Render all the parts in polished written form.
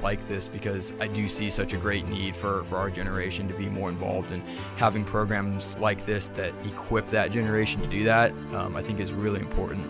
like this, because I do see such a great need for our generation to be more involved, and having programs like this that equip that generation to do that, I think is really important.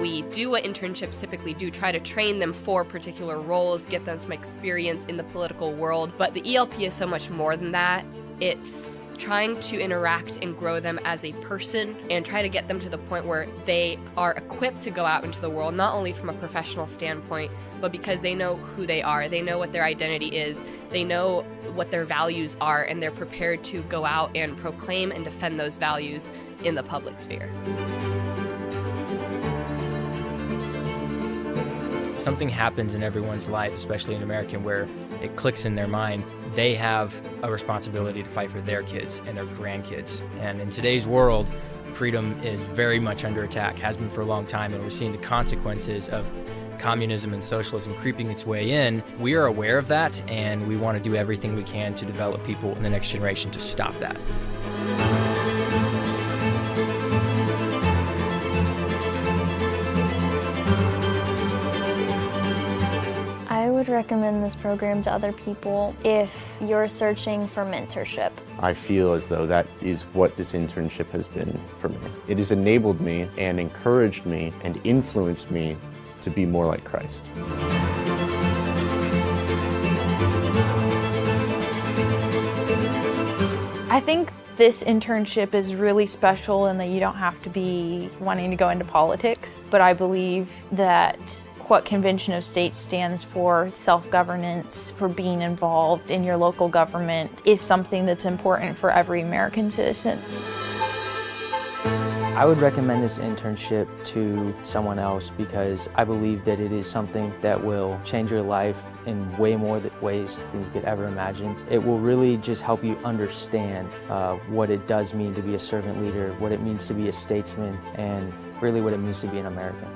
We do what internships typically do, try to train them for particular roles, get them some experience in the political world, but the ELP is so much more than that. It's trying to interact and grow them as a person and try to get them to the point where they are equipped to go out into the world, not only from a professional standpoint, but because they know who they are, they know what their identity is, they know what their values are, and they're prepared to go out and proclaim and defend those values in the public sphere. Something happens in everyone's life, especially an American, where it clicks in their mind. They have a responsibility to fight for their kids and their grandkids. And in today's world, freedom is very much under attack, has been for a long time, and we're seeing the consequences of communism and socialism creeping its way in. We are aware of that, and we want to do everything we can to develop people in the next generation to stop that. I would recommend this program to other people if you're searching for mentorship. I feel as though that is what this internship has been for me. It has enabled me and encouraged me and influenced me to be more like Christ. I think this internship is really special in that you don't have to be wanting to go into politics, but I believe that what Convention of States stands for, self-governance, for being involved in your local government, is something that's important for every American citizen. I would recommend this internship to someone else because I believe that it is something that will change your life in way more ways than you could ever imagine. It will really just help you understand what it does mean to be a servant leader, what it means to be a statesman, and really what it means to be an American.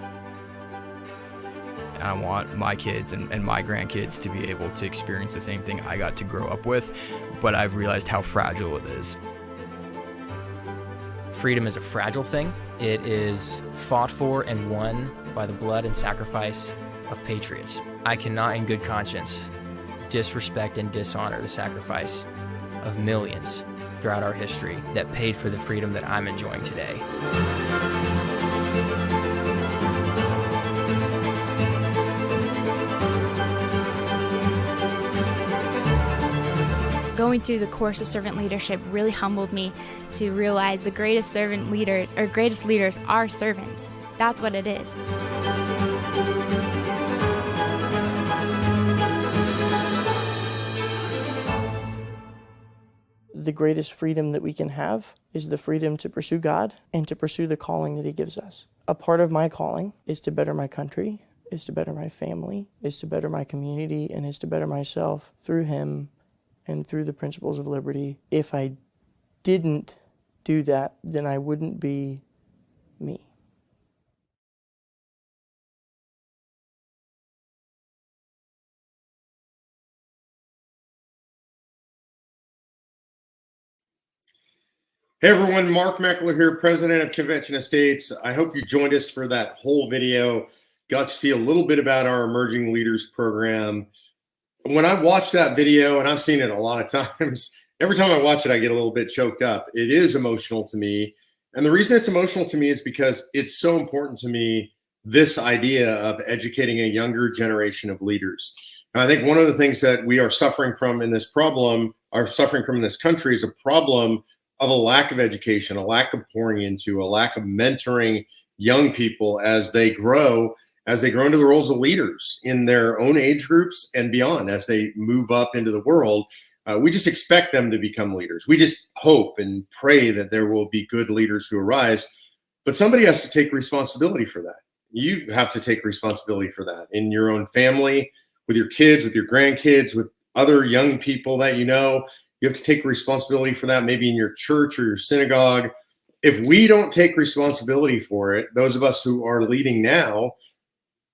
I want my kids and my grandkids to be able to experience the same thing I got to grow up with, but I've realized how fragile it is. Freedom is a fragile thing. It is fought for and won by the blood and sacrifice of patriots. I cannot in good conscience disrespect and dishonor the sacrifice of millions throughout our history that paid for the freedom that I'm enjoying today. Going through the course of servant leadership really humbled me to realize the greatest servant leaders, or greatest leaders, are servants. That's what it is. The greatest freedom that we can have is the freedom to pursue God and to pursue the calling that He gives us. A part of my calling is to better my country, is to better my family, is to better my community, and is to better myself through Him and through the principles of liberty. If I didn't do that, then I wouldn't be me. Hey everyone, Mark Meckler here, President of Convention of States. I hope you joined us for that whole video. Got to see a little bit about our Emerging Leaders program. When I watch that video, and I've seen it a lot of times, every time I watch it, I get a little bit choked up. It is emotional to me. And the reason it's emotional to me is because it's so important to me, this idea of educating a younger generation of leaders. And I think one of the things that we are suffering from in this problem, are suffering from in this country, is a problem of a lack of education, a lack of pouring into, a lack of mentoring young people as they grow into the roles of leaders in their own age groups and beyond, as they move up into the world. We just expect them to become leaders. We just hope and pray that there will be good leaders who arise, but somebody has to take responsibility for that. You have to take responsibility for that in your own family, with your kids, with your grandkids, with other young people that you know. You have to take responsibility for that, maybe in your church or your synagogue. If we don't take responsibility for it, those of us who are leading now,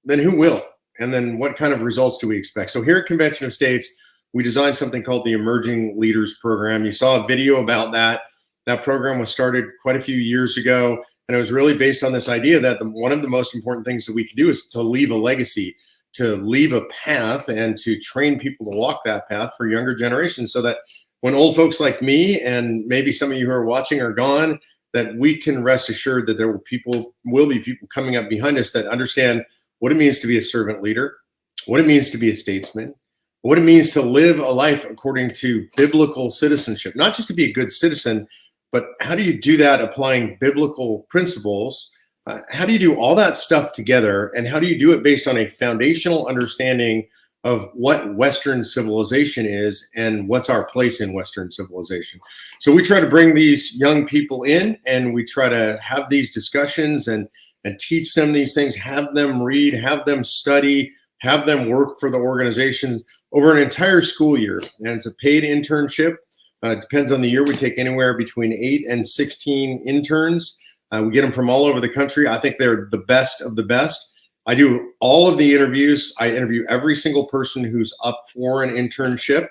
then who will? And then what kind of results do we expect? So here at Convention of States, we designed something called the Emerging Leaders Program. You saw a video about that. That program was started quite a few years ago, and it was really based on this idea that one of the most important things that we can do is to leave a legacy, to leave a path and to train people to walk that path for younger generations, so that when old folks like me and maybe some of you who are watching are gone, that we can rest assured that there will be people coming up behind us that understand what it means to be a servant leader, what it means to be a statesman, what it means to live a life according to biblical citizenship, not just to be a good citizen, but how do you do that applying biblical principles? How do you do all that stuff together? And how do you do it based on a foundational understanding of what Western civilization is and what's our place in Western civilization? So we try to bring these young people in, and we try to have these discussions and teach them these things, have them read, have them study, have them work for the organization over an entire school year. And it's a paid internship. It depends on the year. We take anywhere between 8 and 16 interns. We get them from all over the country. I think they're the best of the best. I do all of the interviews. I interview every single person who's up for an internship.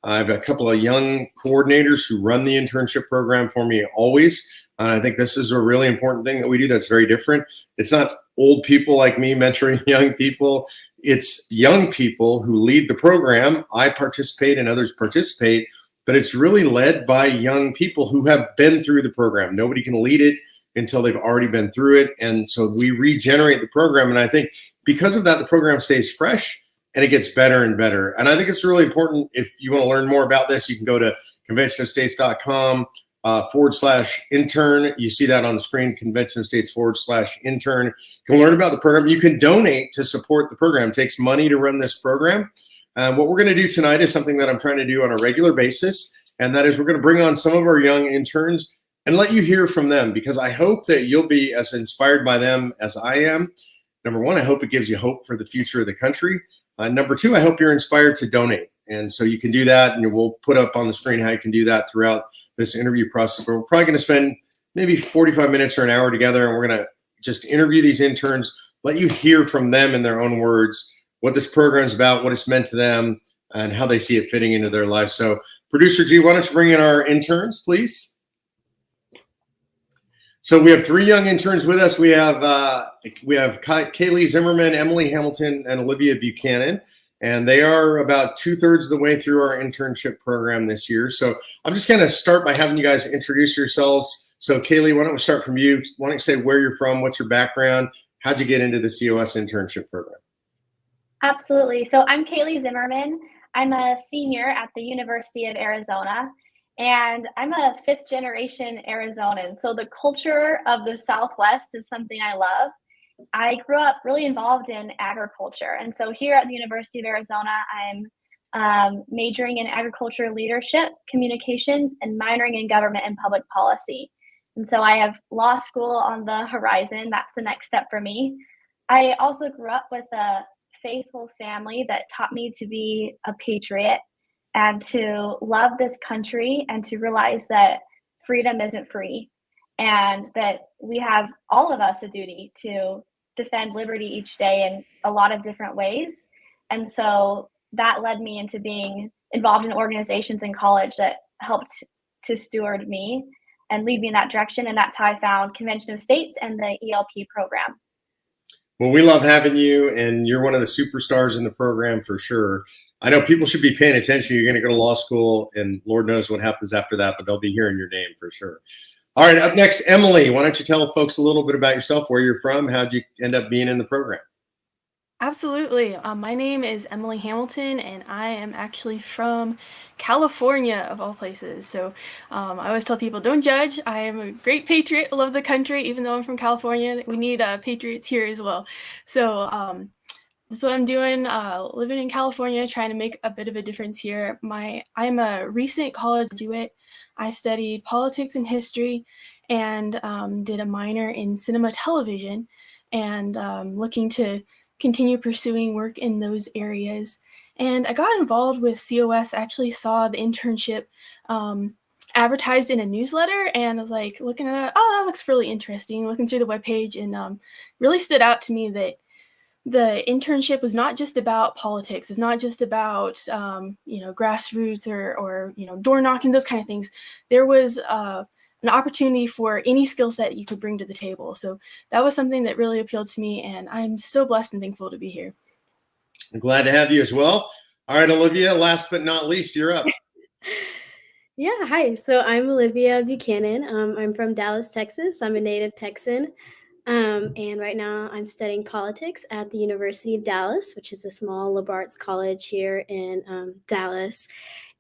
I have a couple of young coordinators who run the internship program for me always. I think this is a really important thing that we do that's very different. It's not old people like me mentoring young people. It's young people who lead the program. I participate and others participate, but it's really led by young people who have been through the program. Nobody can lead it until they've already been through it. And so we regenerate the program. And I think because of that, the program stays fresh and it gets better and better. And I think it's really important. If you want to learn more about this, you can go to conventionofstates.com /intern. You see that on the screen, Convention of States /intern. You can learn about the program. You can donate to support the program. It takes money to run this program. What we're going to do tonight is something that I'm trying to do on a regular basis. And that is we're going to bring on some of our young interns and let you hear from them, because I hope that you'll be as inspired by them as I am. Number one, I hope it gives you hope for the future of the country. Number two, I hope you're inspired to donate. And so you can do that, and we'll put up on the screen how you can do that throughout this interview process. But we're probably going to spend maybe 45 minutes or an hour together, and we're going to just interview these interns, let you hear from them in their own words what this program is about, what it's meant to them, and how they see it fitting into their lives. So, Producer G, why don't you bring in our interns, please? So we have 3 young interns with us. We have Kaylee Zimmerman, Emily Hamilton, and Olivia Buchanan. And they are about 2/3 of the way through our internship program this year. So I'm just going to start by having you guys introduce yourselves. So Kaylee, why don't we start from you? Why don't you say where you're from, what's your background, how'd you get into the COS internship program? Absolutely. So I'm Kaylee Zimmerman. I'm a senior at the University of Arizona, and I'm a 5th generation Arizonan. So the culture of the Southwest is something I love. I grew up really involved in agriculture. And so here at the University of Arizona, I'm majoring in agriculture leadership, communications, and minoring in government and public policy. And so I have law school on the horizon. That's the next step for me. I also grew up with a faithful family that taught me to be a patriot and to love this country and to realize that freedom isn't free, and that we have, all of us, a duty to defend liberty each day in a lot of different ways. And so that led me into being involved in organizations in college that helped to steward me and lead me in that direction. And that's how I found Convention of States and the ELP program. Well, we love having you, and you're one of the superstars in the program for sure. I know people should be paying attention. You're going to go to law school, and Lord knows what happens after that, but they'll be hearing your name for sure. All right, up next, Emily, why don't you tell folks a little bit about yourself, where you're from, how'd you end up being in the program? Absolutely. My name is Emily Hamilton, and I am actually from California, of all places. So I always tell people, don't judge. I am a great patriot. I love the country, even though I'm from California. We need patriots here as well. So that's what I'm doing, living in California, trying to make a bit of a difference here. I'm a recent college graduate. I studied politics and history and did a minor in cinema television, and looking to continue pursuing work in those areas. And I got involved with COS, actually saw the internship advertised in a newsletter, and I was like looking at it, oh, that looks really interesting, looking through the webpage, and really stood out to me that the internship was not just about politics. It's not just about, grassroots or door knocking, those kind of things. There was an opportunity for any skill set you could bring to the table. So that was something that really appealed to me, and I'm so blessed and thankful to be here. I'm glad to have you as well. All right, Olivia, last but not least, you're up. Yeah, hi. So I'm Olivia Buchanan. I'm from Dallas, Texas. I'm a native Texan. And right now I'm studying politics at the University of Dallas, which is a small liberal arts college here in Dallas.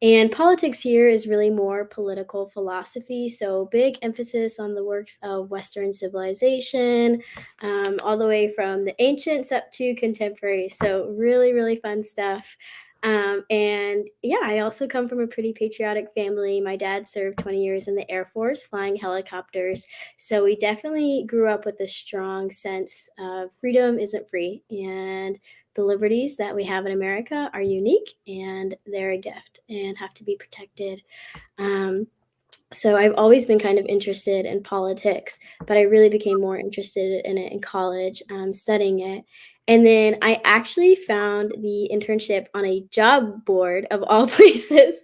And politics here is really more political philosophy. So big emphasis on the works of Western civilization, all the way from the ancients up to contemporary. So really, really fun stuff. And yeah, I also come from a pretty patriotic family. My dad served 20 years in the Air Force flying helicopters. So we definitely grew up with a strong sense of freedom isn't free. And the liberties that we have in America are unique and they're a gift and have to be protected. Um, so I've always been kind of interested in politics, but I really became more interested in it in college, studying it. And then I actually found the internship on a job board of all places,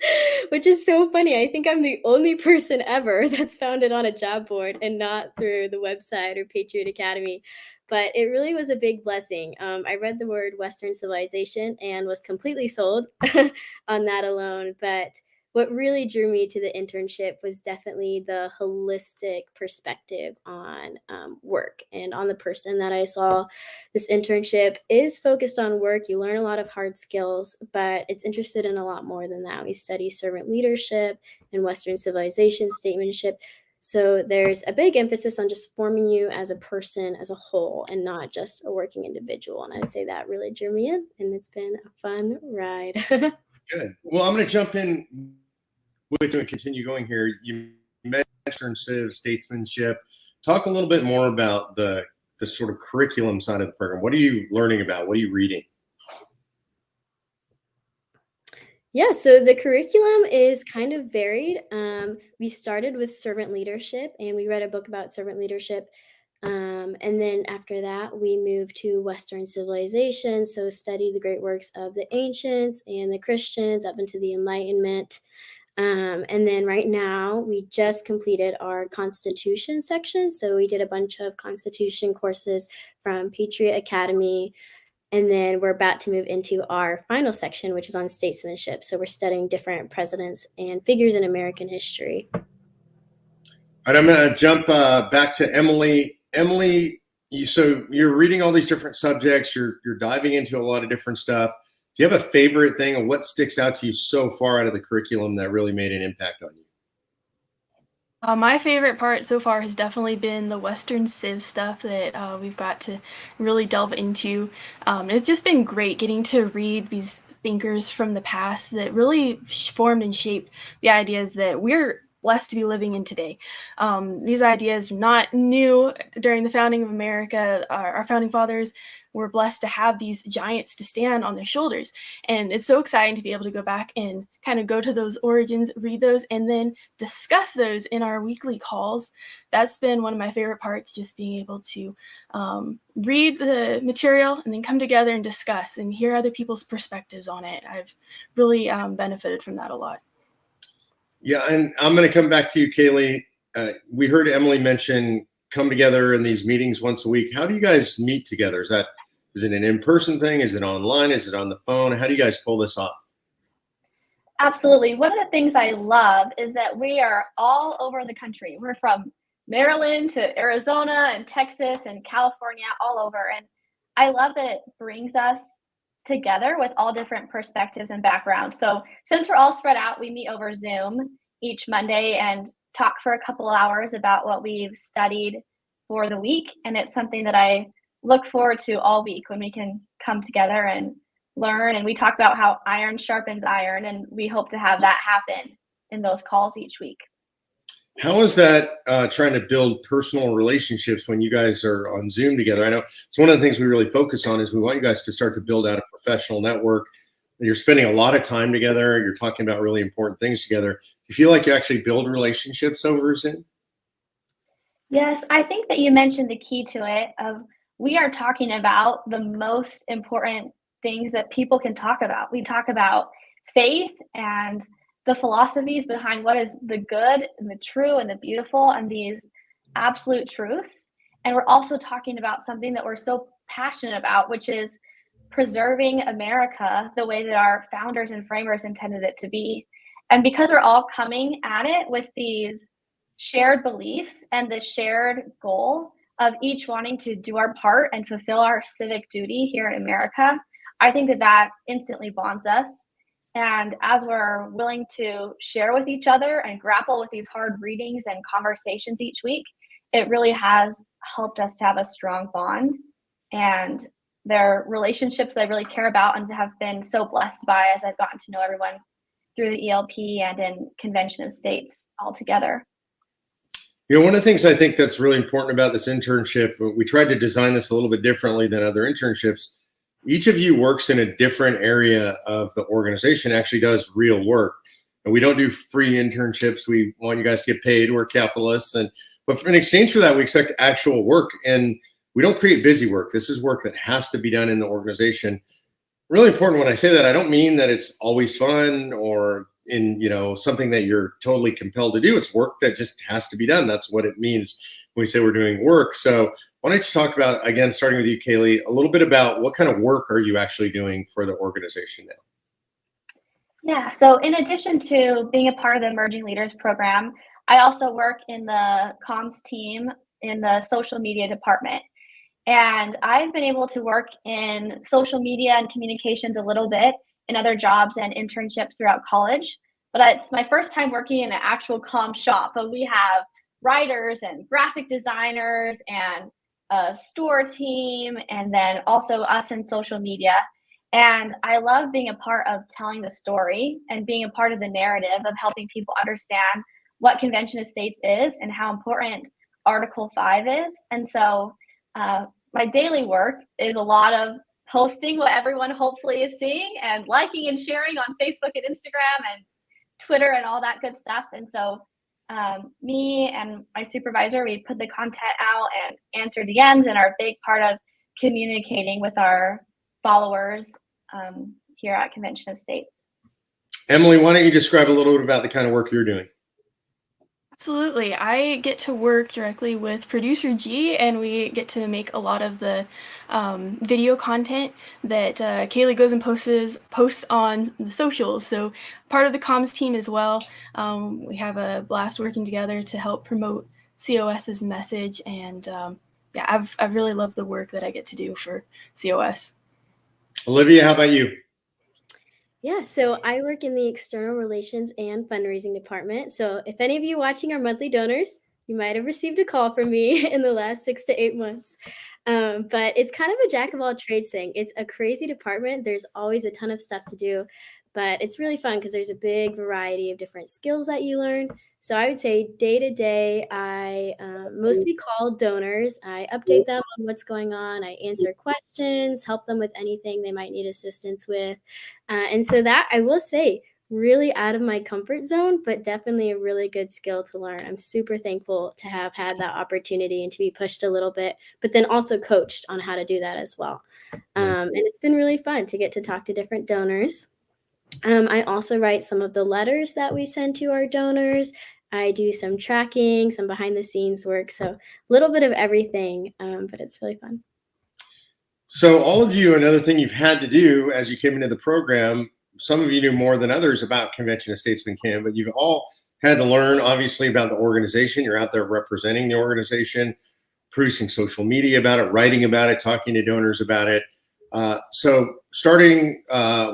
which is so funny. I think I'm the only person ever that's found it on a job board and not through the website or Patriot Academy. But it really was a big blessing. I read the word Western civilization and was completely sold on that alone. But what really drew me to the internship was definitely the holistic perspective on work and on the person that I saw. This internship is focused on work. You learn a lot of hard skills, but it's interested in a lot more than that. We study servant leadership and Western civilization, statesmanship. So there's a big emphasis on just forming you as a person as a whole and not just a working individual. And I'd say that really drew me in, and it's been a fun ride. Good. Well, I'm going to jump in with you and continue going here. You mentioned civ, statesmanship. Talk a little bit more about the sort of curriculum side of the program. What are you learning about? What are you reading? Yeah, so the curriculum is kind of varied. We started with servant leadership and we read a book about servant leadership. And then after that, we moved to Western civilization. So study the great works of the ancients and the Christians up into the Enlightenment. And then right now, we just completed our Constitution section. So we did a bunch of Constitution courses from Patriot Academy. And then we're about to move into our final section, which is on statesmanship. So we're studying different presidents and figures in American history. All right, I'm going to jump back to Emily. Emily, so you're reading all these different subjects. You're diving into a lot of different stuff. Do you have a favorite thing, or what sticks out to you so far out of the curriculum that really made an impact on you? My favorite part so far has definitely been the Western Civ stuff that we've got to really delve into. It's just been great getting to read these thinkers from the past that really formed and shaped the ideas that we're blessed to be living in today. These ideas are not new during the founding of America. Our founding fathers were blessed to have these giants to stand on their shoulders. And it's so exciting to be able to go back and kind of go to those origins, read those, and then discuss those in our weekly calls. That's been one of my favorite parts, just being able to read the material and then come together and discuss and hear other people's perspectives on it. I've really benefited from that a lot. Yeah, and I'm going to come back to you, Kaylee. We heard Emily mention come together in these meetings once a week. How do you guys meet together? Is it an in-person thing? Is it online? Is it on the phone? How do you guys pull this off? Absolutely. One of the things I love is that we are all over the country. We're from Maryland to Arizona and Texas and California, all over. And I love that it brings us together with all different perspectives and backgrounds. So since we're all spread out, we meet over Zoom each Monday and talk for a couple hours about what we've studied for the week. And it's something that I look forward to all week when we can come together and learn. And we talk about how iron sharpens iron, and we hope to have that happen in those calls each week. How is that trying to build personal relationships when you guys are on Zoom together? I know it's one of the things we really focus on is we want you guys to start to build out a professional network. You're spending a lot of time together. You're talking about really important things together. Do you feel like you actually build relationships over Zoom? Yes, I think that you mentioned the key to it of we are talking about the most important things that people can talk about. We talk about faith and the philosophies behind what is the good and the true and the beautiful and these absolute truths. And we're also talking about something that we're so passionate about, which is preserving America the way that our founders and framers intended it to be. And because we're all coming at it with these shared beliefs and the shared goal of each wanting to do our part and fulfill our civic duty here in America, I think that that instantly bonds us. And as we're willing to share with each other and grapple with these hard readings and conversations each week, it really has helped us to have a strong bond. And they're relationships that I really care about and have been so blessed by as I've gotten to know everyone through the ELP and in Convention of States altogether. You know, one of the things I think that's really important about this internship, we tried to design this a little bit differently than other internships. Each of you works in a different area of the organization, actually does real work. And we don't do free internships. We want you guys to get paid. We're capitalists. But in exchange for that, we expect actual work. And we don't create busy work. This is work that has to be done in the organization. Really important when I say that, I don't mean that it's always fun or in, you know, something that you're totally compelled to do. It's work that just has to be done. That's what it means when we say we're doing work. So why don't you talk about, again, starting with you, Kaylee, a little bit about what kind of work are you actually doing for the organization now? Yeah, so in addition to being a part of the Emerging Leaders Program, I also work in the comms team in the social media department. And I've been able to work in social media and communications a little bit in other jobs and internships throughout college. But it's my first time working in an actual comm shop. But we have writers and graphic designers and a store team, and then also us in social media. And I love being a part of telling the story and being a part of the narrative of helping people understand what Convention of States is and how important Article 5 is. And so my daily work is a lot of posting what everyone hopefully is seeing and liking and sharing on Facebook and Instagram and Twitter and all that good stuff. And so me and my supervisor, we put the content out and answer DMs and are a big part of communicating with our followers here at Convention of States. Emily, why don't you describe a little bit about the kind of work you're doing? Absolutely. I get to work directly with producer G, and we get to make a lot of the video content that Kaylee goes and posts on the socials. So part of the comms team as well. We have a blast working together to help promote COS's message, and yeah, I've really loved the work that I get to do for COS. Olivia, how about you? Yeah, so I work in the external relations and fundraising department. So if any of you watching are monthly donors, you might have received a call from me in the last 6 to 8 months. But it's kind of a jack of all trades thing. It's a crazy department. There's always a ton of stuff to do, but it's really fun because there's a big variety of different skills that you learn. So I would say day to day, I mostly call donors. I update them on what's going on. I answer questions, help them with anything they might need assistance with. And so that, I will say, really out of my comfort zone, but definitely a really good skill to learn. I'm super thankful to have had that opportunity and to be pushed a little bit, but then also coached on how to do that as well. And it's been really fun to get to talk to different donors. I also write some of the letters that we send to our donors. I do some tracking, some behind the scenes work. So a little bit of everything, but it's really fun. So all of you, another thing you've had to do as you came into the program, some of you knew more than others about Convention of Statesmen Can, but you've all had to learn, obviously, about the organization. You're out there representing the organization, producing social media about it, writing about it, talking to donors about it. So starting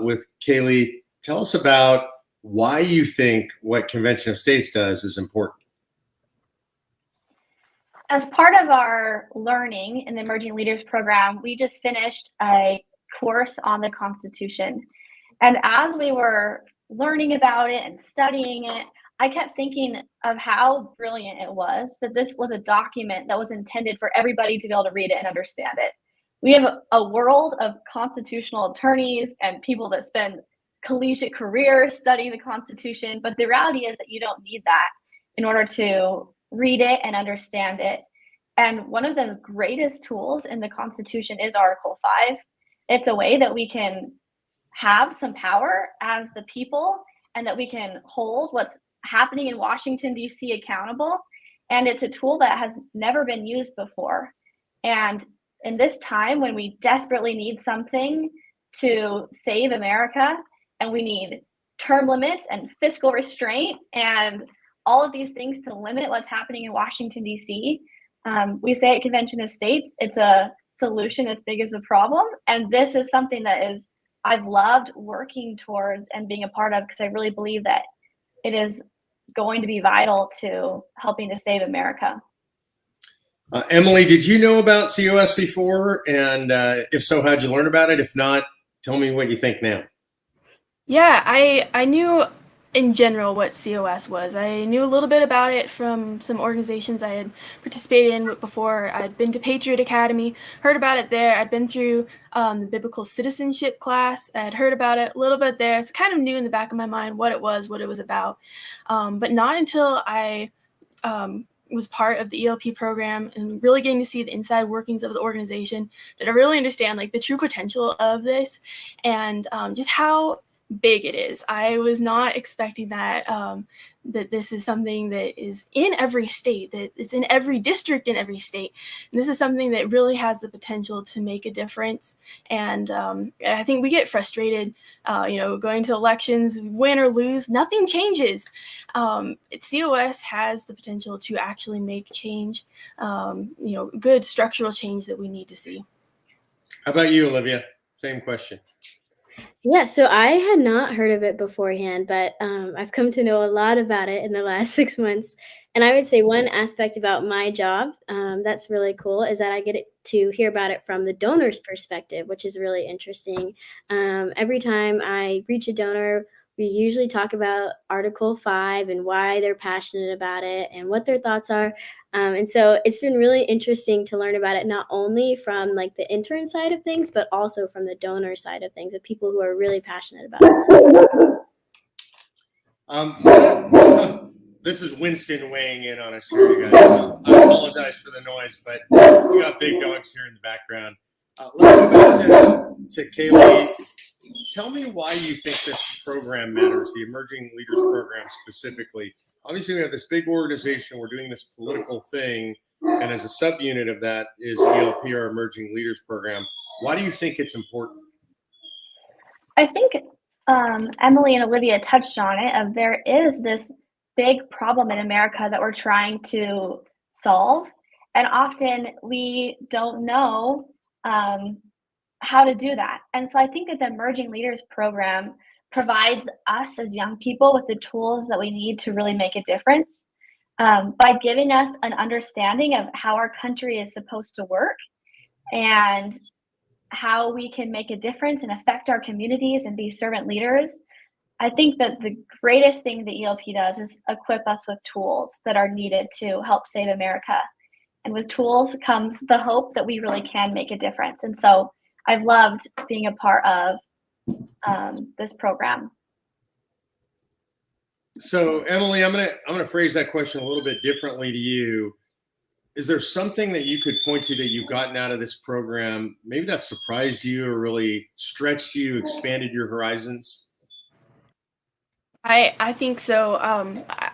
with Kaylee, tell us about why you think what Convention of States does is important. As part of our learning in the Emerging Leaders Program, we just finished a course on the Constitution. And as we were learning about it and studying it, I kept thinking of how brilliant it was that this was a document that was intended for everybody to be able to read it and understand it. We have a world of constitutional attorneys and people that spend collegiate careers studying the Constitution, but the reality is that you don't need that in order to read it and understand it. And one of the greatest tools in the Constitution is Article 5. It's a way that we can have some power as the people and that we can hold what's happening in Washington, D.C. accountable. And it's a tool that has never been used before. And in this time when we desperately need something to save America, and we need term limits and fiscal restraint and all of these things to limit what's happening in Washington, D.C., we say at Convention of States, it's a solution as big as the problem. And this is something that I've loved working towards and being a part of, because I really believe that it is going to be vital to helping to save America. Emily, did you know about COS before? And if so, how'd you learn about it? If not, tell me what you think now. Yeah, I knew in general what COS was. I knew a little bit about it from some organizations I had participated in before. I'd been to Patriot Academy, heard about it there. I'd been through the biblical citizenship class. I'd heard about it a little bit there. So kind of knew in the back of my mind what it was about. But not until I was part of the ELP program and really getting to see the inside workings of the organization did I really understand like the true potential of this and just how big it is. I was not expecting that that this is something that is in every state, that it's in every district in every state. And this is something that really has the potential to make a difference. And I think we get frustrated, going to elections, win or lose, nothing changes. COS has the potential to actually make change, good structural change that we need to see. How about you, Olivia? Same question. Yeah, so I had not heard of it beforehand, but I've come to know a lot about it in the last 6 months. And I would say one aspect about my job that's really cool is that I get to hear about it from the donor's perspective, which is really interesting. Every time I reach a donor, we usually talk about Article 5 and why they're passionate about it and what their thoughts are. And so it's been really interesting to learn about it, not only from like the intern side of things, but also from the donor side of things, of people who are really passionate about it. This is Winston weighing in on us here, you guys. So I apologize for the noise, but we got big dogs here in the background. Let's go back to Kaylee. Tell me why you think this program matters, the Emerging Leaders Program specifically. Obviously, we have this big organization. We're doing this political thing. And as a subunit of that is ELP, our Emerging Leaders Program. Why do you think it's important? I think Emily and Olivia touched on it. There is this big problem in America that we're trying to solve. And often we don't know how to do that. And so I think that the Emerging Leaders Program provides us as young people with the tools that we need to really make a difference by giving us an understanding of how our country is supposed to work and how we can make a difference and affect our communities and be servant leaders. I think that the greatest thing that ELP does is equip us with tools that are needed to help save America. And with tools comes the hope that we really can make a difference. And so I've loved being a part of this program. So Emily, I'm gonna phrase that question a little bit differently to you. Is there something that you could point to that you've gotten out of this program, maybe that surprised you or really stretched you, expanded your horizons? I think so.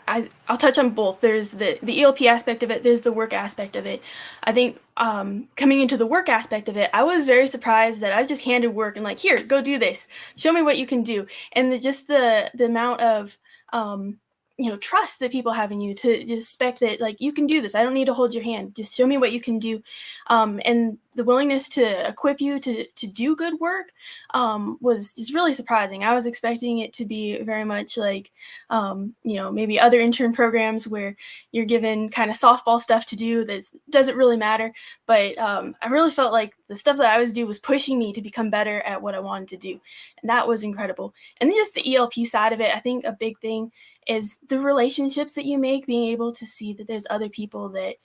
I'll touch on both. There's the ELP aspect of it. There's the work aspect of it. I think coming into the work aspect of it, I was very surprised that I was just handed work and like, here, go do this. Show me what you can do. And the amount of trust that people have in you to just expect that like you can do this. I don't need to hold your hand. Just show me what you can do. And the willingness to equip you to do good work was just really surprising. I was expecting it to be very much like maybe other intern programs where you're given kind of softball stuff to do that doesn't really matter. But I really felt like the stuff that I was doing was pushing me to become better at what I wanted to do. And that was incredible. And then just the ELP side of it, I think a big thing is the relationships that you make, being able to see that there's other people that,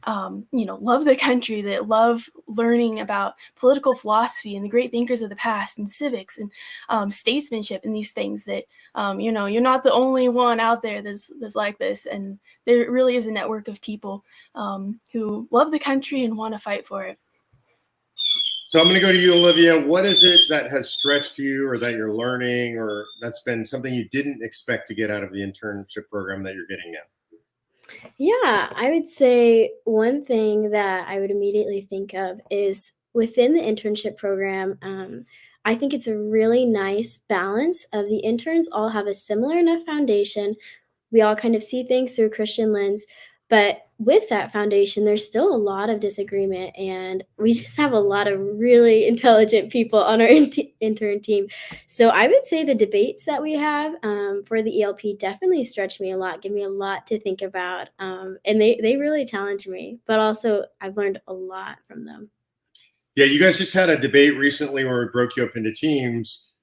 love the country, that love learning about political philosophy and the great thinkers of the past and civics and statesmanship and these things that, you're not the only one out there that's like this. And there really is a network of people who love the country and want to fight for it. So I'm going to go to you, Olivia. What is it that has stretched you or that you're learning or that's been something you didn't expect to get out of the internship program that you're getting now? Yeah, I would say one thing that I would immediately think of is within the internship program, I think it's a really nice balance of the interns all have a similar enough foundation. We all kind of see things through a Christian lens, but with that foundation, there's still a lot of disagreement, and we just have a lot of really intelligent people on our intern team. So I would say the debates that we have for the ELP definitely stretch me a lot, give me a lot to think about, and they really challenge me. But also, I've learned a lot from them. Yeah, you guys just had a debate recently where we broke you up into teams.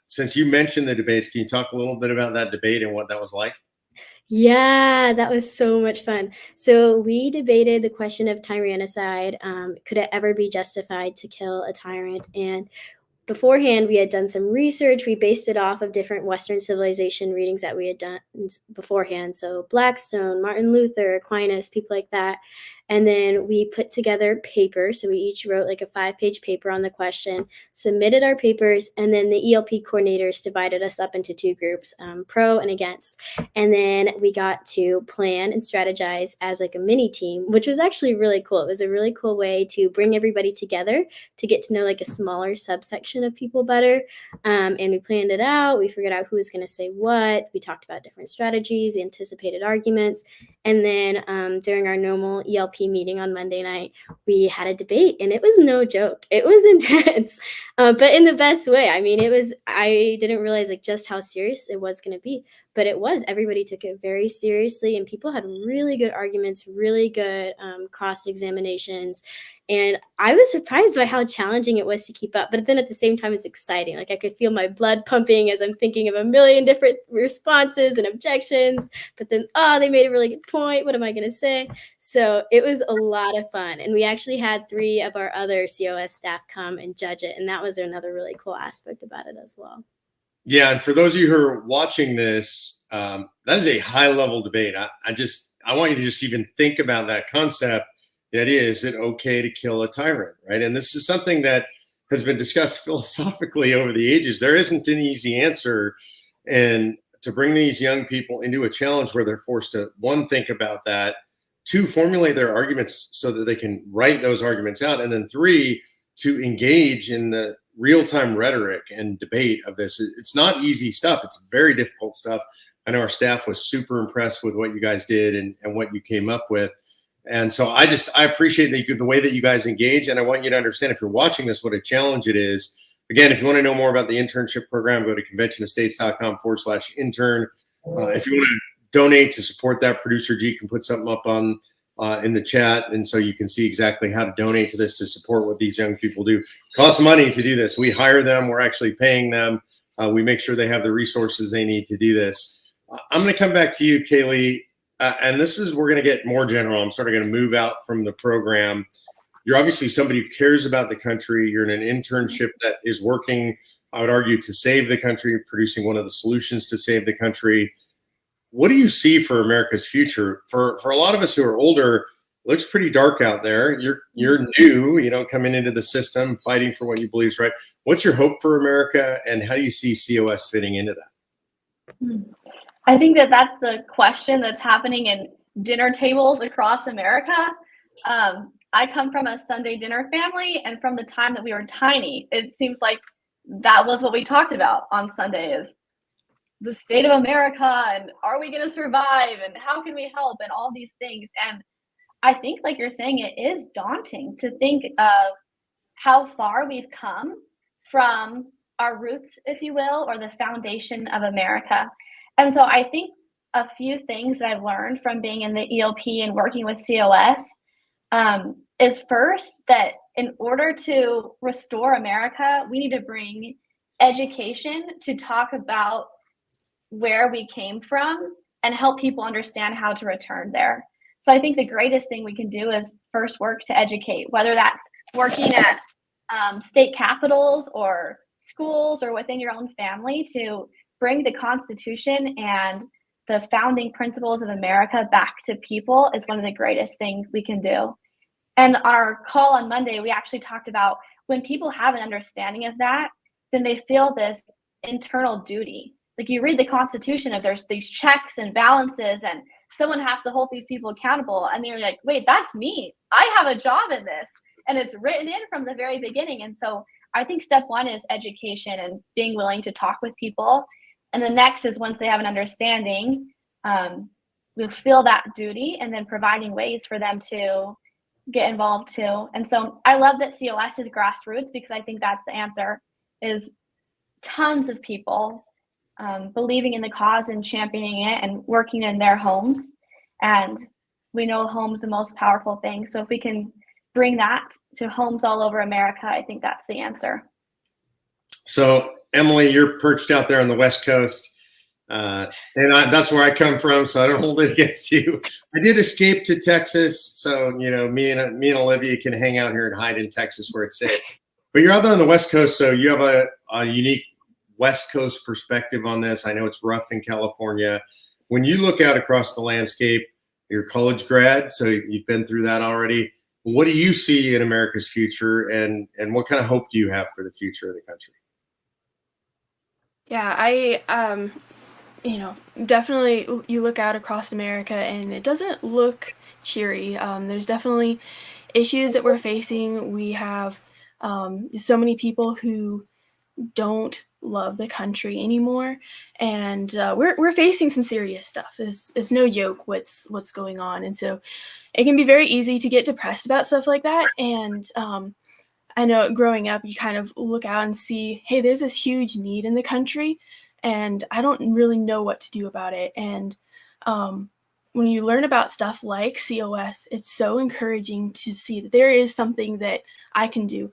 Since you mentioned the debates, can you talk a little bit about that debate and what that was like? Yeah, that was so much fun. So we debated the question of tyrannicide. Could it ever be justified to kill a tyrant? And beforehand, we had done some research. We based it off of different Western civilization readings that we had done beforehand. So Blackstone, Martin Luther, Aquinas, people like that. And then we put together papers. So we each wrote like a 5-page paper on the question, submitted our papers, and then the ELP coordinators divided us up into 2 groups, pro and against. And then we got to plan and strategize as like a mini team, which was actually really cool. It was a really cool way to bring everybody together to get to know like a smaller subsection of people better. And we planned it out. We figured out who was going to say what. We talked about different strategies, anticipated arguments. And then during our normal ELP meeting on Monday night, we had a debate, and it was no joke. It was intense, but in the best way. I mean, I didn't realize like just how serious it was going to be, but it was. Everybody took it very seriously, and people had really good arguments, really good cross examinations. And I was surprised by how challenging it was to keep up. But then at the same time, it's exciting. Like I could feel my blood pumping as I'm thinking of a million different responses and objections. But then, oh, they made a really good point. What am I going to say? So it was a lot of fun. And we actually had 3 of our other COS staff come and judge it. And that was another really cool aspect about it as well. Yeah, and for those of you who are watching this, that is a high-level debate. I want you to just even think about that concept. That is it okay to kill a tyrant, right? And this is something that has been discussed philosophically over the ages. There isn't an easy answer, and to bring these young people into a challenge where they're forced to, 1, think about that, 2, formulate their arguments so that they can write those arguments out, and then 3, to engage in the real-time rhetoric and debate of this. It's not easy stuff. It's very difficult stuff. I know our staff was super impressed with what you guys did and what you came up with. And so I appreciate the way that you guys engage. And I want you to understand, if you're watching this, what a challenge it is. Again, if you want to know more about the internship program, go to conventionofstates.com/intern. If you want to donate to support that, producer G can put something up on in the chat. And so you can see exactly how to donate to this to support what these young people do. It costs money to do this. We hire them. We're actually paying them. We make sure they have the resources they need to do this. I'm going to come back to you, Kaylee. And we're going to get more general. I'm sort of going to move out from the program. You're obviously somebody who cares about the country. You're in an internship that is working, I would argue, to save the country, producing one of the solutions to save the country. What do you see for America's future? For a lot of us who are older, it looks pretty dark out there. You're new, coming into the system, fighting for what you believe is right. What's your hope for America, and how do you see COS fitting into that? I think that's the question that's happening in dinner tables across America. I come from a Sunday dinner family, and from the time that we were tiny, it seems like that was what we talked about on Sunday, is the state of America, and are we going to survive, and how can we help, and all these things. And I think, like you're saying, it is daunting to think of how far we've come from our roots, if you will, or the foundation of America. And so I think a few things that I've learned from being in the ELP and working with COS is first that in order to restore America, we need to bring education to talk about where we came from and help people understand how to return there. So I think the greatest thing we can do is first work to educate, whether that's working at state capitals or schools or within your own family, to bring the Constitution and the founding principles of America back to people is one of the greatest things we can do. And our call on Monday, we actually talked about when people have an understanding of that, then they feel this internal duty. Like you read the Constitution, if there's these checks and balances and someone has to hold these people accountable, and they're like, wait, that's me. I have a job in this. and it's written in from the very beginning. And so I think step one is education and being willing to talk with people. And the next is once they have an understanding, we feel that duty and then providing ways for them to get involved too. And so I love that COS is grassroots because I think that's the answer, is tons of people believing in the cause and championing it and working in their homes. And we know home's the most powerful thing. So if we can bring that to homes all over America, I think that's the answer. So Emily, you're perched out there on the West Coast. That's where I come from, so I don't hold it against you. I did escape to Texas, so me and Olivia can hang out here and hide in Texas where it's safe. But you're out there on the West Coast, so you have a unique West Coast perspective on this. I know it's rough in California. When you look out across the landscape, you're a college grad, so you've been through that already. What do you see in America's future, and what kind of hope do you have for the future of the country? Yeah, I definitely you look out across America and it doesn't look cheery. There's definitely issues that we're facing. We have so many people who don't love the country anymore, and we're facing some serious stuff. It's no joke what's going on, and so it can be very easy to get depressed about stuff like that. And I know growing up, you kind of look out and see, hey, there's this huge need in the country, and I don't really know what to do about it. And when you learn about stuff like COS, it's so encouraging to see that there is something that I can do.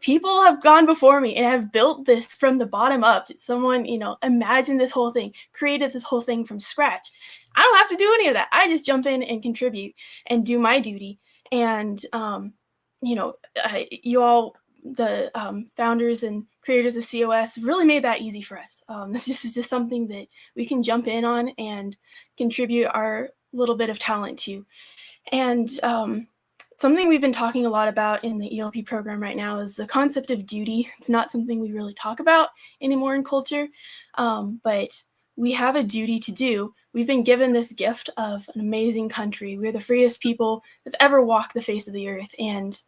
People have gone before me and have built this from the bottom up. Someone, imagined this whole thing, created this whole thing from scratch. I don't have to do any of that. I just jump in and contribute and do my duty. And, you all, the founders and creators of COS really made that easy for us. This is just something that we can jump in on and contribute our little bit of talent to. And something we've been talking a lot about in the ELP program right now is the concept of duty. It's not something we really talk about anymore in culture, but we have a duty to do. We've been given this gift of an amazing country. We're the freest people that have ever walked the face of the earth. And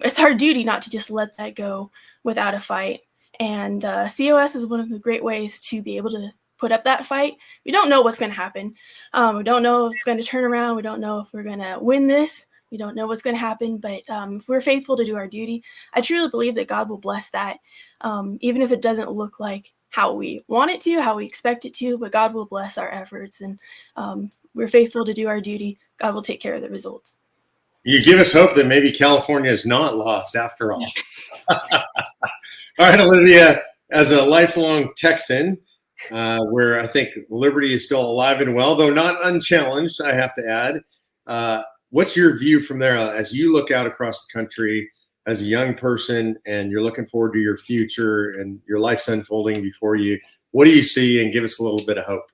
it's our duty not to just let that go without a fight. And COS is one of the great ways to be able to put up that fight. We don't know what's going to happen. We don't know if it's going to turn around. We don't know if we're going to win this. We don't know what's going to happen. But if we're faithful to do our duty, I truly believe that God will bless that, even if it doesn't look like how we want it to, how we expect it to, but God will bless our efforts. And we're faithful to do our duty. God will take care of the results. You give us hope that maybe California is not lost after all. All right, Olivia, as a lifelong Texan, where I think liberty is still alive and well, though not unchallenged, I have to add. What's your view from there as you look out across the country as a young person and you're looking forward to your future and your life's unfolding before you? What do you see? And give us a little bit of hope.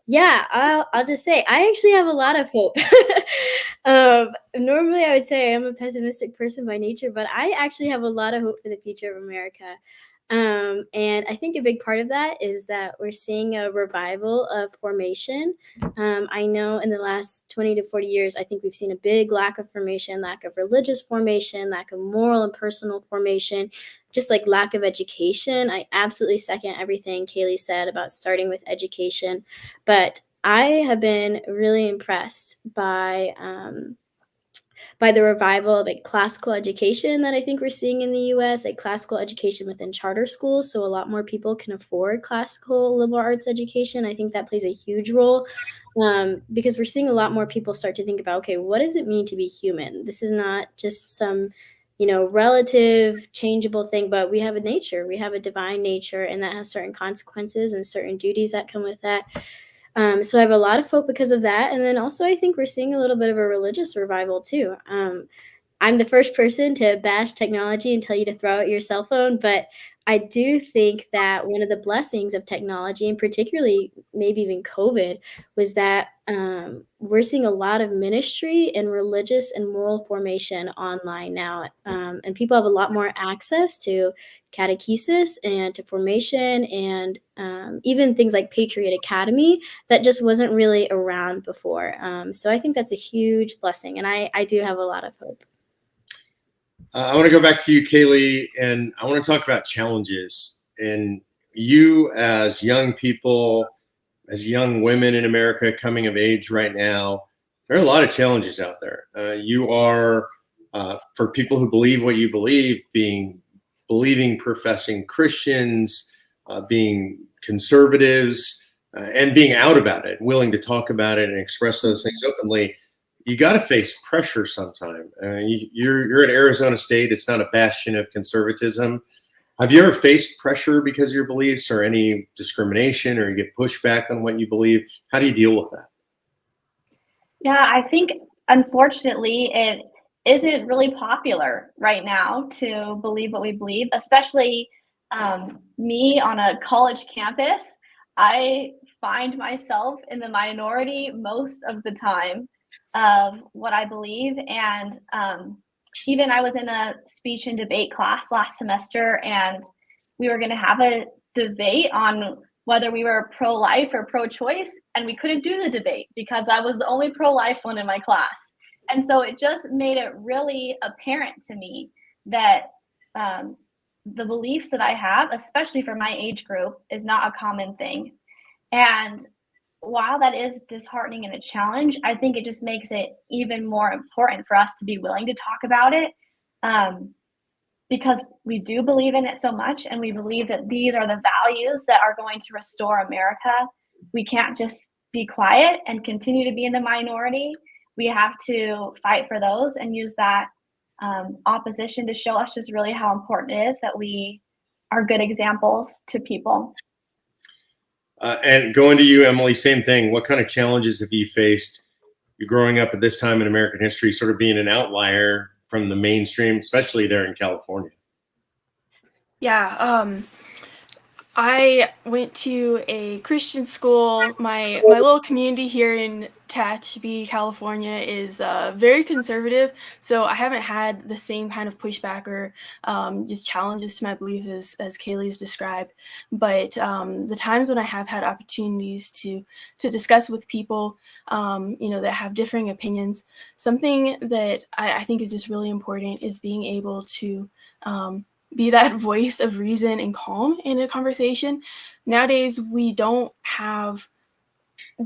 Yeah, I'll just say I actually have a lot of hope. Normally, I would say I'm a pessimistic person by nature, but I actually have a lot of hope for the future of America. And I think a big part of that is that we're seeing a revival of formation. I know in the last 20 to 40 years, I think we've seen a big lack of formation, lack of religious formation, lack of moral and personal formation, just like lack of education. I absolutely second everything Kaylee said about starting with education. But I have been really impressed by the revival of like classical education that I think we're seeing in the US, like classical education within charter schools. So a lot more people can afford classical liberal arts education. I think that plays a huge role because we're seeing a lot more people start to think about, okay, what does it mean to be human? This is not just some, relative changeable thing, but we have a nature, we have a divine nature, and that has certain consequences and certain duties that come with that. So I have a lot of hope because of that. And then also I think we're seeing a little bit of a religious revival too. I'm the first person to bash technology and tell you to throw out your cell phone, but I do think that one of the blessings of technology, and particularly maybe even COVID, was that we're seeing a lot of ministry and religious and moral formation online now. And people have a lot more access to catechesis and to formation and even things like Patriot Academy that just wasn't really around before. So I think that's a huge blessing. And I do have a lot of hope. I want to go back to you, Kaylee, and I want to talk about challenges. And you, as young people, as young women in America coming of age right now, there are a lot of challenges out there. You are, for people who believe what you believe, believing, professing Christians, being conservatives, and being out about it, willing to talk about it and express those things openly. You got to face pressure sometime. You're at Arizona State. It's not a bastion of conservatism. Have you ever faced pressure because of your beliefs or any discrimination, or you get pushback on what you believe? How do you deal with that? Yeah, I think unfortunately it isn't really popular right now to believe what we believe, especially me on a college campus. I find myself in the minority most of the time of what I believe. And even I was in a speech and debate class last semester, and we were going to have a debate on whether we were pro-life or pro-choice, and we couldn't do the debate because I was the only pro-life one in my class. And so it just made it really apparent to me that the beliefs that I have, especially for my age group, is not a common thing. And while that is disheartening and a challenge, I think it just makes it even more important for us to be willing to talk about it, because we do believe in it so much, and we believe that these are the values that are going to restore America. We can't just be quiet and continue to be in the minority. We have to fight for those and use that opposition to show us just really how important it is that we are good examples to people. And going to you, Emily, same thing. What kind of challenges have you faced growing up at this time in American history, sort of being an outlier from the mainstream, especially there in California? Yeah, I went to a Christian school. My little community here in Tehachapi, California is very conservative, so I haven't had the same kind of pushback or just challenges to my belief as Kaylee's described. But the times when I have had opportunities to discuss with people, that have differing opinions, something that I think is just really important is being able to be that voice of reason and calm in a conversation. Nowadays, we don't have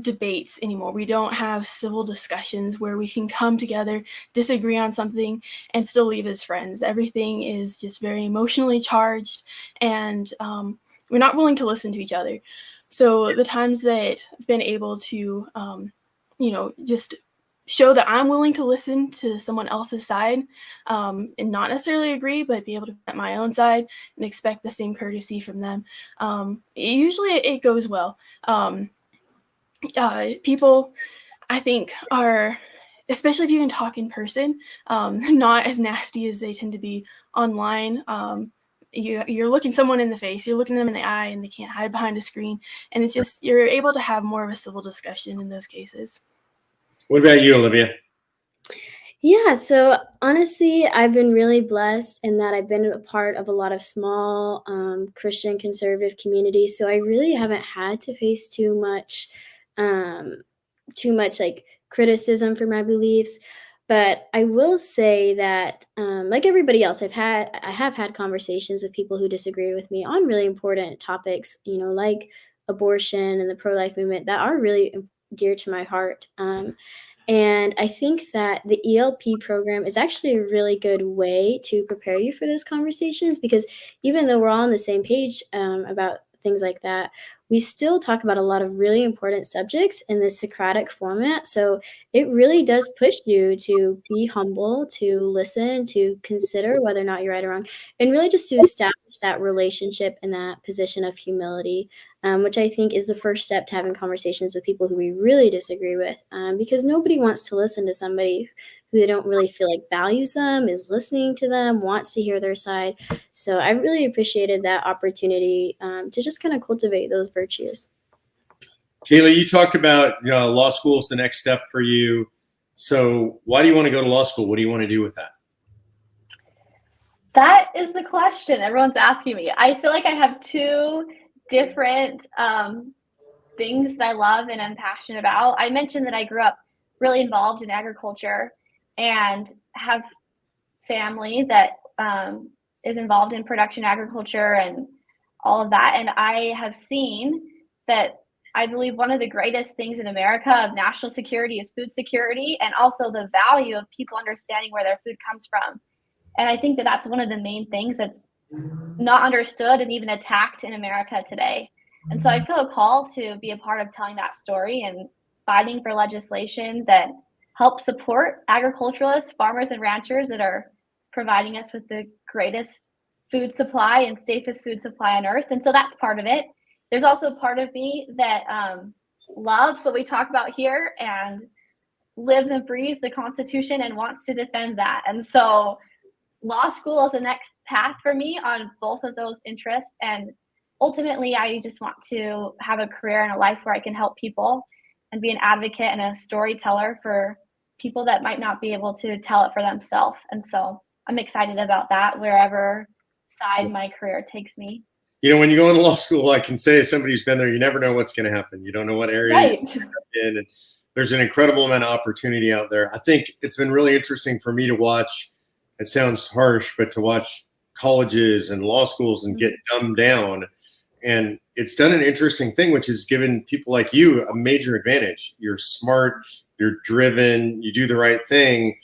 debates anymore. We don't have civil discussions where we can come together, disagree on something, and still leave as friends. Everything is just very emotionally charged, and we're not willing to listen to each other. So the times that I've been able to, just show that I'm willing to listen to someone else's side, and not necessarily agree, but be able to put my own side and expect the same courtesy from them. Usually it goes well. People, I think, are, especially if you can talk in person, not as nasty as they tend to be online. You're looking someone in the face, you're looking them in the eye, and they can't hide behind a screen. And it's just, you're able to have more of a civil discussion in those cases. What about you, Olivia? Yeah, so honestly, I've been really blessed in that I've been a part of a lot of small Christian conservative communities. So I really haven't had to face too much like criticism for my beliefs. But I will say that, like everybody else, I have had conversations with people who disagree with me on really important topics, like abortion and the pro-life movement that are really dear to my heart. And I think that the ELP program is actually a really good way to prepare you for those conversations, because even though we're all on the same page about things like that, we still talk about a lot of really important subjects in this Socratic format. So it really does push you to be humble, to listen, to consider whether or not you're right or wrong, and really just to establish that relationship and that position of humility, which I think is the first step to having conversations with people who we really disagree with, because nobody wants to listen to somebody who they don't really feel like values them, is listening to them, wants to hear their side. So I really appreciated that opportunity to just kind of cultivate those virtues. Kaylee, you talked about law school is the next step for you. So why do you want to go to law school? What do you want to do with that? That is the question everyone's asking me. I feel like I have two different things that I love and I'm passionate about. I mentioned that I grew up really involved in agriculture and have family that is involved in production agriculture and all of that. And I have seen that I believe one of the greatest things in America of national security is food security, and also the value of people understanding where their food comes from. And I think that that's one of the main things that's not understood and even attacked in America today. And so I feel a call to be a part of telling that story and fighting for legislation that helps support agriculturalists, farmers, and ranchers that are providing us with the greatest food supply and safest food supply on earth. And so that's part of it. There's also part of me that loves what we talk about here and lives and breathes the Constitution and wants to defend that. And so law school is the next path for me on both of those interests. And ultimately, I just want to have a career and a life where I can help people and be an advocate and a storyteller for people that might not be able to tell it for themselves. And so I'm excited about that, wherever side my career takes me. When you go into law school, I can say as somebody who's been there, you never know what's going to happen. You don't know what area you're in. And there's an incredible amount of opportunity out there. I think it's been really interesting for me to watch. It sounds harsh, but to watch colleges and law schools and get dumbed down. And it's done an interesting thing, which has given people like you a major advantage. You're smart, you're driven, you do the right thing.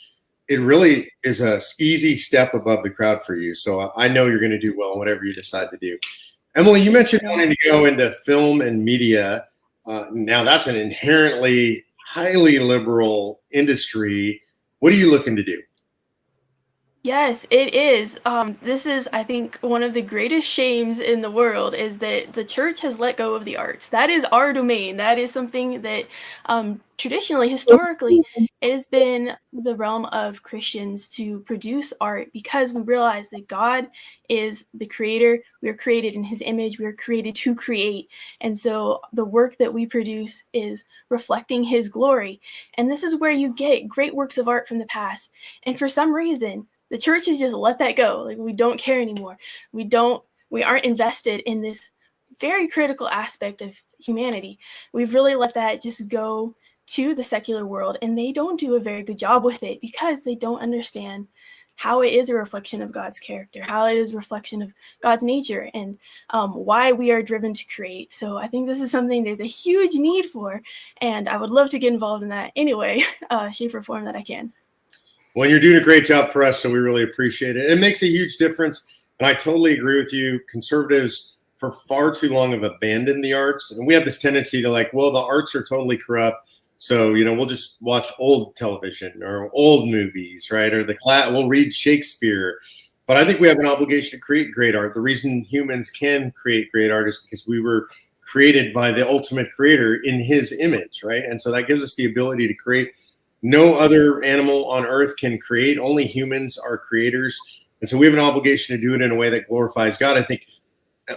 It really is a easy step above the crowd for you. So I know you're going to do well in whatever you decide to do. Emily, you mentioned wanting to go into film and media. Now that's an inherently highly liberal industry. What are you looking to do? Yes, it is. This is, I think, one of the greatest shames in the world is that the church has let go of the arts. That is our domain. That is something that traditionally, historically, it has been the realm of Christians to produce art because we realize that God is the creator. We are created in his image. We are created to create. And so the work that we produce is reflecting his glory. And this is where you get great works of art from the past. And for some reason, the church has just let that go. Like, we don't care anymore. We aren't invested in this very critical aspect of humanity. We've really let that just go to the secular world, and they don't do a very good job with it because they don't understand how it is a reflection of God's character, how it is a reflection of God's nature, and why we are driven to create. So I think this is something there's a huge need for, and I would love to get involved in that anyway, shape or form that I can. Well, you're doing a great job for us, so we really appreciate it. It makes a huge difference, and I totally agree with you. Conservatives for far too long have abandoned the arts, and we have this tendency to the arts are totally corrupt, so we'll just watch old television or old movies, right? Or we'll read Shakespeare. But I think we have an obligation to create great art. The reason humans can create great art is because we were created by the ultimate creator in his image, right? And so that gives us the ability to create. No other animal on earth can create. Only humans are creators. And so we have an obligation to do it in a way that glorifies God. I think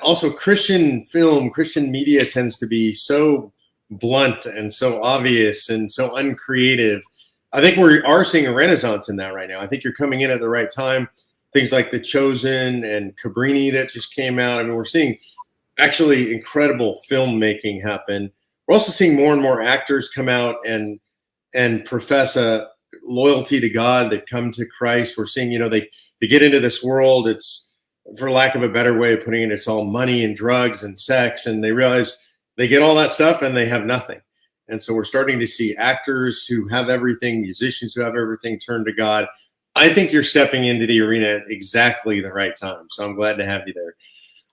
also Christian film, Christian media tends to be so blunt and so obvious and so uncreative. I think we are seeing a renaissance in that right now. I think you're coming in at the right time. Things like The Chosen and Cabrini that just came out. I mean, we're seeing actually incredible filmmaking happen. We're also seeing more and more actors come out and profess a loyalty to God. They've come to Christ. We're seeing, they get into this world. It's, for lack of a better way of putting it, it's all money and drugs and sex. And they realize they get all that stuff and they have nothing. And so we're starting to see actors who have everything, musicians who have everything turn to God. I think you're stepping into the arena at exactly the right time. So I'm glad to have you there.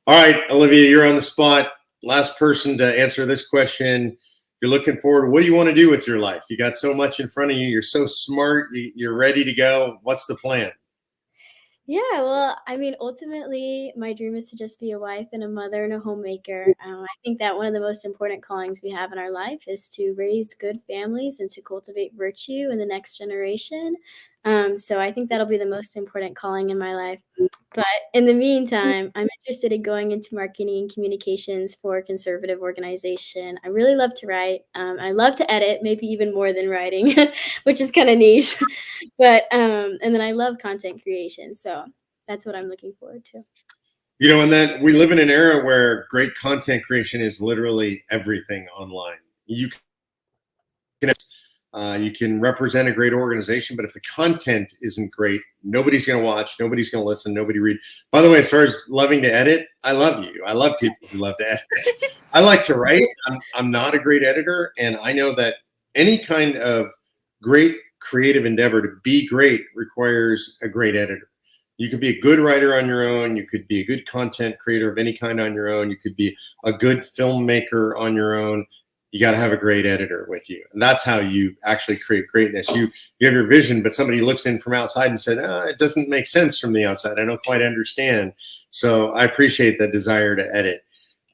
All right, Olivia, you're on the spot. Last person to answer this question. You're looking forward. What do you want to do with your life? You got so much in front of you. You're so smart. You're ready to go. What's the plan? Yeah, well, I mean, ultimately, my dream is to just be a wife and a mother and a homemaker. I think that one of the most important callings we have in our life is to raise good families and to cultivate virtue in the next generation. So I think that'll be the most important calling in my life. But in the meantime, I'm interested in going into marketing and communications for a conservative organization. I really love to write. I love to edit, maybe even more than writing, which is kind of niche. But and then I love content creation, so that's what I'm looking forward to. You know, and then we live in an era where great content creation is literally everything online. You can represent a great organization, but if the content isn't great, nobody's going to watch, nobody's going to listen, nobody read. By the way, as far as loving to edit, I love you. I love people who love to edit. I like to write. I'm not a great editor, and I know that any kind of great creative endeavor to be great requires a great editor. You could be a good writer on your own. You could be a good content creator of any kind on your own. You could be a good filmmaker on your own. You got to have a great editor with you, and that's how you actually create greatness. You have your vision, but somebody looks in from outside and said, it doesn't make sense from the outside. I don't quite understand. So I appreciate the desire to edit.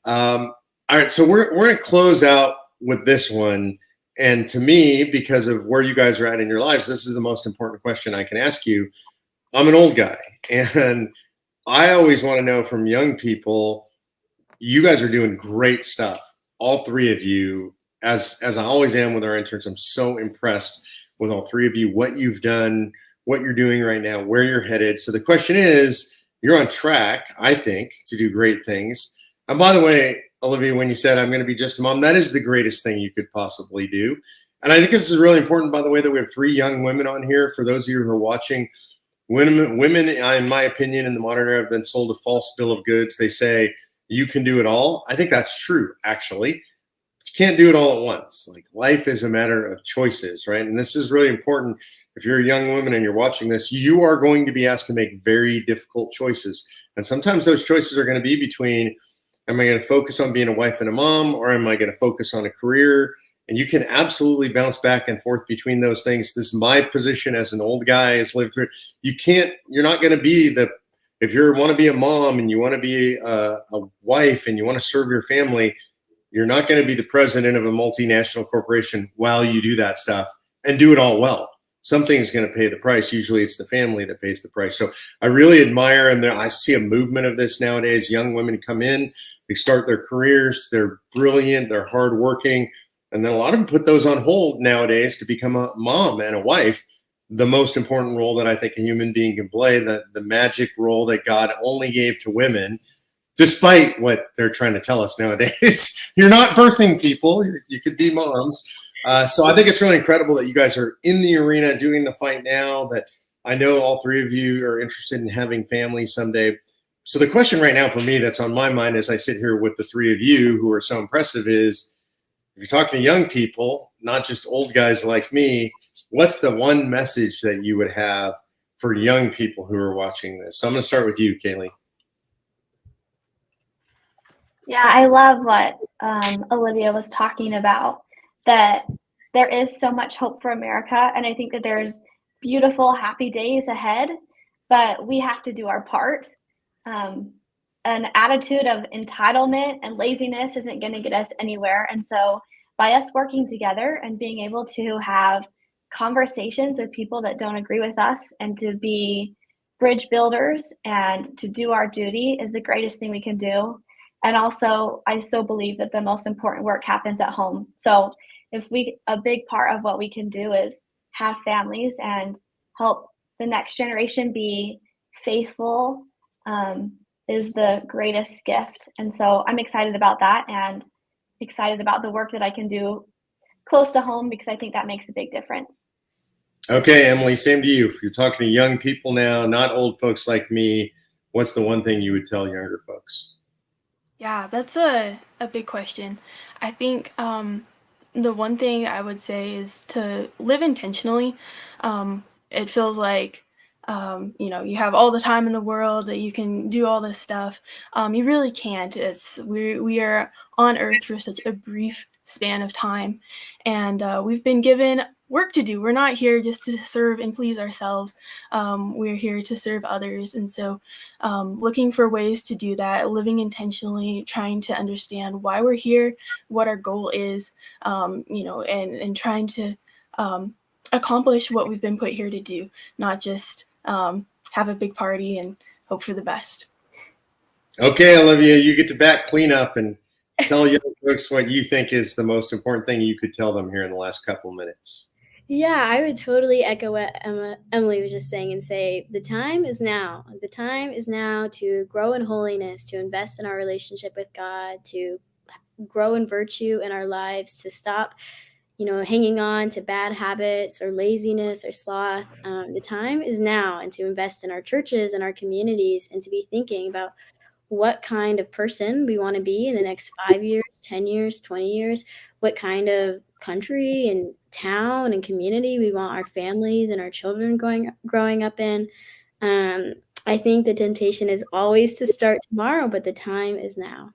All right, so we're going to close out with this one. And to me, because of where you guys are at in your lives, this is the most important question I can ask you. I'm an old guy, and I always want to know from young people, you guys are doing great stuff. All three of you, as I always am with our interns, I'm so impressed with all three of you, what you've done, what you're doing right now, where you're headed. So the question is, you're on track, I think, to do great things. And by the way, Olivia, when you said I'm going to be just a mom, that is the greatest thing you could possibly do. And I think this is really important, by the way, that we have three young women on here. For those of you who are watching, women, in my opinion, in the modern era have been sold a false bill of goods. They say, you can do it all. I think that's true, actually. But you can't do it all at once. Like, life is a matter of choices, right? And this is really important. If you're a young woman and you're watching this, you are going to be asked to make very difficult choices. And sometimes those choices are going to be between, am I going to focus on being a wife and a mom, or am I going to focus on a career? And you can absolutely bounce back and forth between those things. This is my position as an old guy has lived through it. You're not going to be if you want to be a mom and you want to be a wife and you want to serve your family, you're not going to be the president of a multinational corporation while you do that stuff and do it all well. Something's going to pay the price. Usually it's the family that pays the price. So I really admire, and I see a movement of this nowadays. Young women come in, they start their careers, they're brilliant, they're hardworking, and then a lot of them put those on hold nowadays to become a mom and a wife. The most important role that I think a human being can play, the magic role that God only gave to women, despite what they're trying to tell us nowadays. You're not birthing people. You could be moms. So I think it's really incredible that you guys are in the arena doing the fight now, that I know all three of you are interested in having families someday. So the question right now for me that's on my mind as I sit here with the three of you who are so impressive is, if you're talking to young people, not just old guys like me, what's the one message that you would have for young people who are watching this? So I'm going to start with you, Kaylee. Yeah, I love what Olivia was talking about, that there is so much hope for America. And I think that there's beautiful, happy days ahead, but we have to do our part. An attitude of entitlement and laziness isn't going to get us anywhere. And so by us working together and being able to have conversations with people that don't agree with us and to be bridge builders and to do our duty is the greatest thing we can do. And also, I so believe that the most important work happens at home. So a big part of what we can do is have families and help the next generation be faithful, is the greatest gift. And so I'm excited about that and excited about the work that I can do close to home, because I think that makes a big difference. Okay, Emily, same to you. If you're talking to young people now, not old folks like me, what's the one thing you would tell younger folks? Yeah, that's a big question. I think the one thing I would say is to live intentionally. It feels like you have all the time in the world that you can do all this stuff. You really can't. We are on Earth for such a brief span of time, and we've been given work to do. We're not here just to serve and please ourselves. We're here to serve others. And so looking for ways to do that, living intentionally, trying to understand why we're here, what our goal is, and trying to accomplish what we've been put here to do, not just have a big party and hope for the best. Okay, Olivia, you get to back clean up and tell young folks what you think is the most important thing you could tell them here in the last couple of minutes. Yeah, I would totally echo what Emily was just saying and say the time is now. The time is now to grow in holiness, to invest in our relationship with God, to grow in virtue in our lives, to stop, hanging on to bad habits or laziness or sloth. The time is now, and to invest in our churches and our communities, and to be thinking about what kind of person we want to be in the next 5 years, 10 years, 20 years, what kind of country and town and community we want our families and our children growing up in. I think the temptation is always to start tomorrow, but the time is now.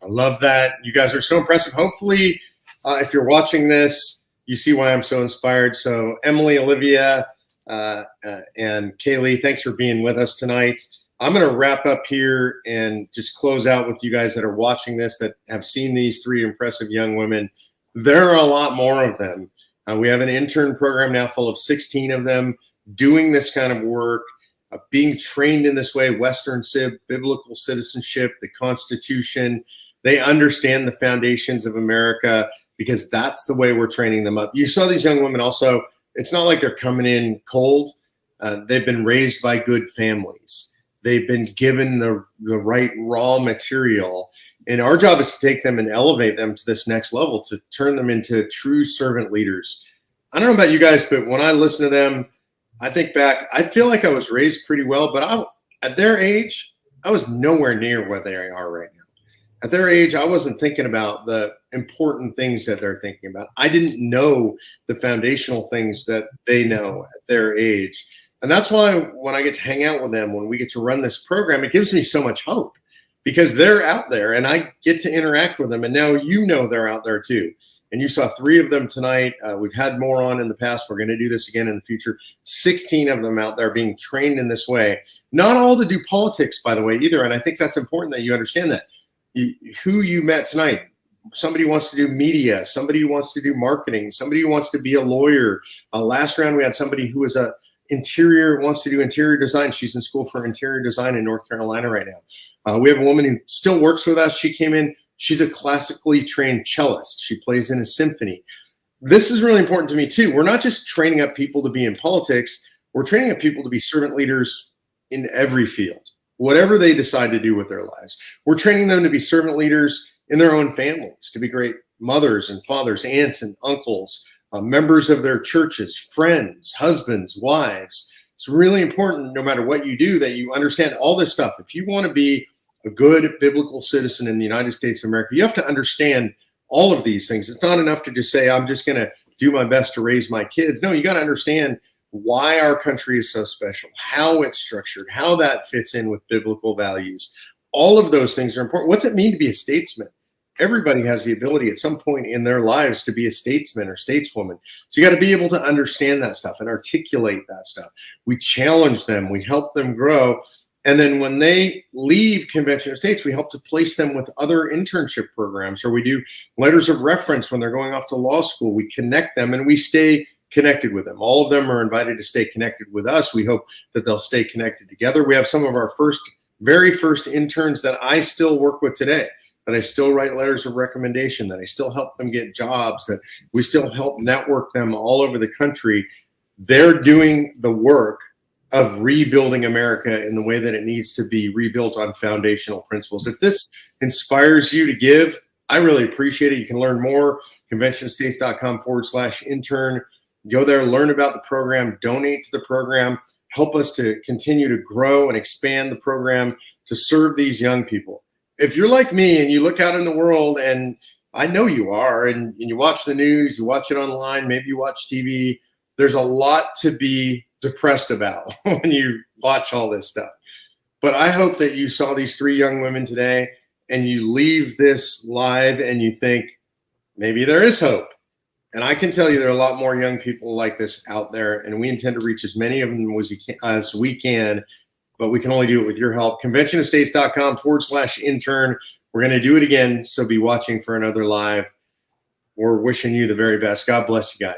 I love that. You guys are so impressive. Hopefully, if you're watching this, you see why I'm so inspired. So Emily, Olivia, and Kaylee, thanks for being with us tonight. I'm going to wrap up here and just close out with you guys that are watching this, that have seen these three impressive young women. There are a lot more of them. We have an intern program now full of 16 of them doing this kind of work, being trained in this way, Western Civ, biblical citizenship, the Constitution. They understand the foundations of America because that's the way we're training them up. You saw these young women also, it's not like they're coming in cold. They've been raised by good families. They've been given the right raw material. And our job is to take them and elevate them to this next level, to turn them into true servant leaders. I don't know about you guys, but when I listen to them, I think back, I feel like I was raised pretty well, but at their age, I was nowhere near where they are right now. At their age, I wasn't thinking about the important things that they're thinking about. I didn't know the foundational things that they know at their age. And that's why when I get to hang out with them, when we get to run this program, it gives me so much hope because they're out there and I get to interact with them. And now they're out there too. And you saw 3 of them tonight. We've had more on in the past. We're going to do this again in the future. 16 of them out there being trained in this way. Not all to do politics, by the way, either. And I think that's important that you understand that. Who you met tonight, somebody who wants to do media, somebody who wants to do marketing, somebody who wants to be a lawyer. Last round, we had somebody who was wants to do interior design. She's in school for interior design in North Carolina right now. We have a woman who still works with us. She came in. She's a classically trained cellist. She plays in a symphony. This is really important to me too. We're not just training up people to be in politics. We're training up people to be servant leaders in every field, whatever they decide to do with their lives. We're training them to be servant leaders in their own families, to be great mothers and fathers, aunts and uncles, members of their churches, friends, husbands, wives. It's really important, no matter what you do, that you understand all this stuff. If you want to be a good biblical citizen in the United States of America, you have to understand all of these things. It's not enough to just say, I'm just going to do my best to raise my kids. No, you got to understand why our country is so special, how it's structured, how that fits in with biblical values. All of those things are important. What's it mean to be a statesman? Everybody has the ability at some point in their lives to be a statesman or stateswoman. So you got to be able to understand that stuff and articulate that stuff. We challenge them. We help them grow. And then when they leave Convention of States, we help to place them with other internship programs, or we do letters of reference when they're going off to law school. We connect them and we stay connected with them. All of them are invited to stay connected with us. We hope that they'll stay connected together. We have some of our very first interns that I still work with today, that I still write letters of recommendation, that I still help them get jobs, that we still help network them all over the country. They're doing the work of rebuilding America in the way that it needs to be rebuilt on foundational principles. If this inspires you to give, I really appreciate it. You can learn more, conventionofstates.com/intern. Go there, learn about the program, donate to the program, help us to continue to grow and expand the program to serve these young people. If you're like me and you look out in the world, and I know you are, and you watch the news, you watch it online, maybe you watch TV, there's a lot to be depressed about when you watch all this stuff. But I hope that you saw these 3 young women today and you leave this live and you think, maybe there is hope. And I can tell you there are a lot more young people like this out there, and we intend to reach as many of them as we can, but we can only do it with your help. conventionofstates.com/intern. We're going to do it again, so be watching for another live. We're wishing you the very best. God bless you guys.